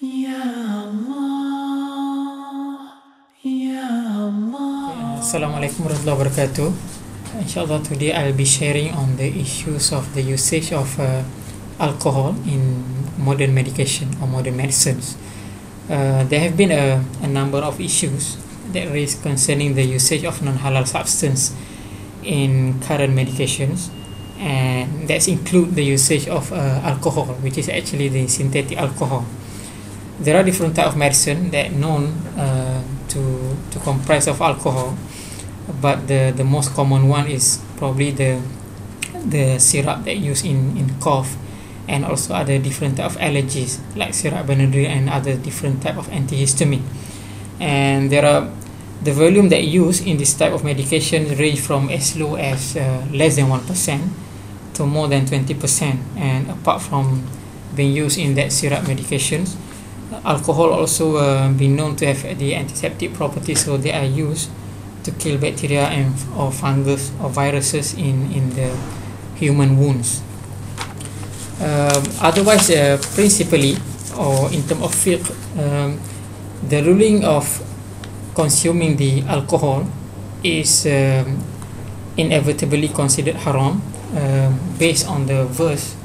Ya Allah, Ya Allah. Assalamualaikum warahmatullahi wabarakatuh. Inshallah today I'll be sharing on the issues of the usage of alcohol in modern medication or modern medicines. There have been a number of issues that raise concerning the usage of non-halal substance in current medications, and that include the usage of alcohol, which is actually the synthetic alcohol. There are different types of medicine that known to comprise of alcohol, but the most common one is probably the syrup that used in cough, and also other different type of allergies like syrup Benadryl and other different type of antihistamine. And there are the volume that used in this type of medication range from as low as less than 1% to more than 20%. And apart from being used in that syrup medications, alcohol also been known to have the antiseptic properties, so they are used to kill bacteria and or fungus or viruses in the human wounds. Otherwise, principally, or in terms of fiqh, the ruling of consuming the alcohol is inevitably considered haram, based on the verse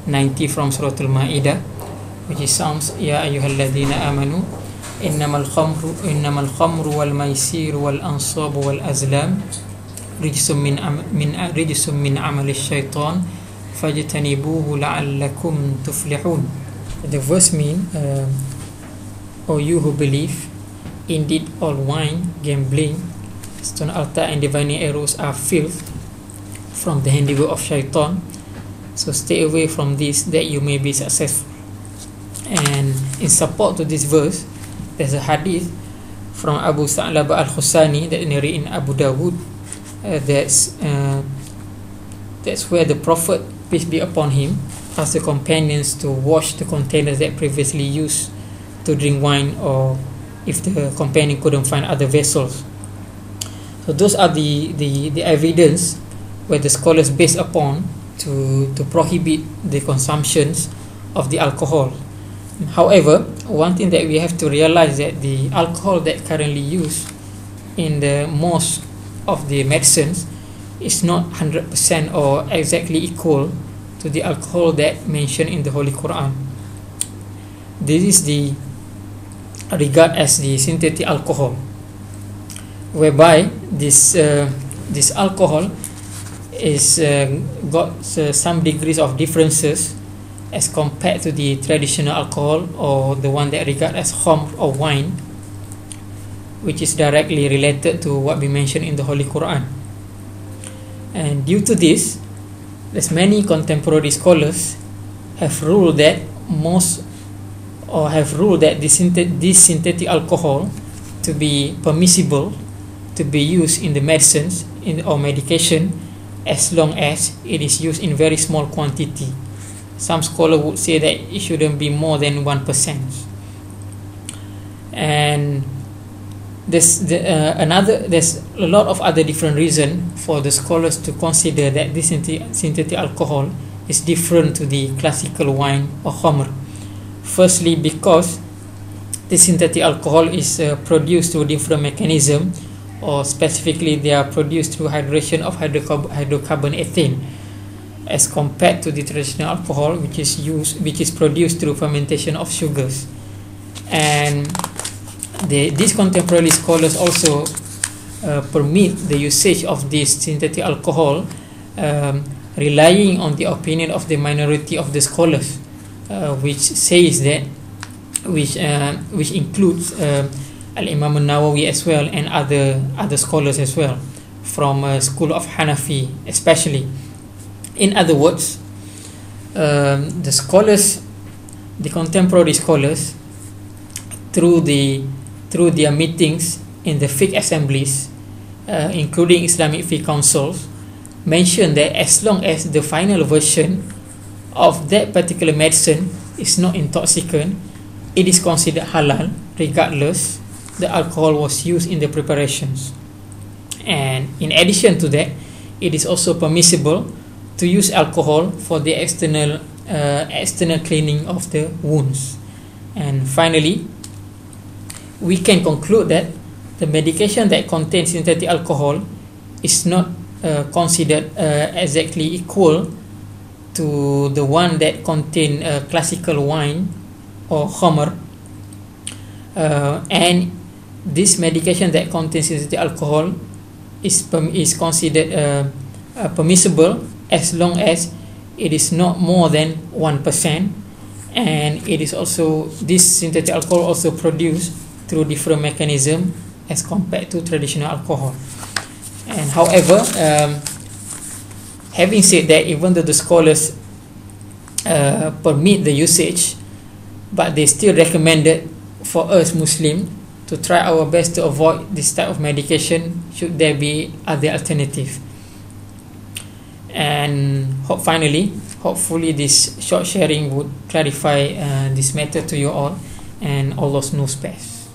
90 from Surah Al-Ma'idah, which is sounds Ya ayyuhalladhina amanu innamal khamru wal maisir wal ansab wal azlam rijsum min amali syaitan fajtanibuhu la'allakum tuflihun. The verse mean, O you who believe, indeed all wine, gambling, stone altar and divining arrows are filth from the handiwork of shaitan, so stay away from this that you may be successful. And in support to this verse, there's a hadith from Abu Sa'labah al-Khusani that narrated in Abu Dawud. That's where the Prophet, peace be upon him, asked the companions to wash the containers that previously used to drink wine, or if the companion couldn't find other vessels. So those are the evidence where the scholars based upon to prohibit the consumptions of the alcohol. However, one thing that we have to realize that the alcohol that currently used in the most of the medicines is not 100% or exactly equal to the alcohol that mentioned in the Holy Quran. This is the regard as the synthetic alcohol, whereby this alcohol is got some degrees of differences as compared to the traditional alcohol, or the one that regard as khamr or wine, which is directly related to what we mentioned in the Holy Quran. And due to this, there's many contemporary scholars have ruled that this synthetic alcohol to be permissible to be used in the medicines or medication, as long as it is used in very small quantity. Some scholars would say that it shouldn't be more than 1%. And there's a lot of other different reasons for the scholars to consider that this synthetic alcohol is different to the classical wine or khamr. Firstly, because the synthetic alcohol is produced through different mechanism, or specifically they are produced through hydration of hydrocarbon ethane, as compared to the traditional alcohol, which is produced through fermentation of sugars. And these contemporary scholars also permit the usage of this synthetic alcohol, relying on the opinion of the minority of the scholars, which says that which includes Al-Imam Nawawi as well, and other scholars as well from school of Hanafi especially. In other words, the contemporary scholars, through their meetings in the fiqh assemblies, including Islamic fiqh councils, mention that as long as the final version of that particular medicine is not intoxicant, it is considered halal, regardless the alcohol was used in the preparations. And in addition to that, it is also permissible to use alcohol for the external cleaning of the wounds. And finally, we can conclude that the medication that contains synthetic alcohol is not considered exactly equal to the one that contain classical wine or khamr, and this medication that contains synthetic alcohol is considered permissible as long as it is not more than 1%, and it is also, this synthetic alcohol also produced through different mechanism as compared to traditional alcohol. And however, having said that, even though the scholars permit the usage, but they still recommended for us Muslim to try our best to avoid this type of medication should there be other alternative. And hopefully this short sharing would clarify this matter to you all, and Allah knows best.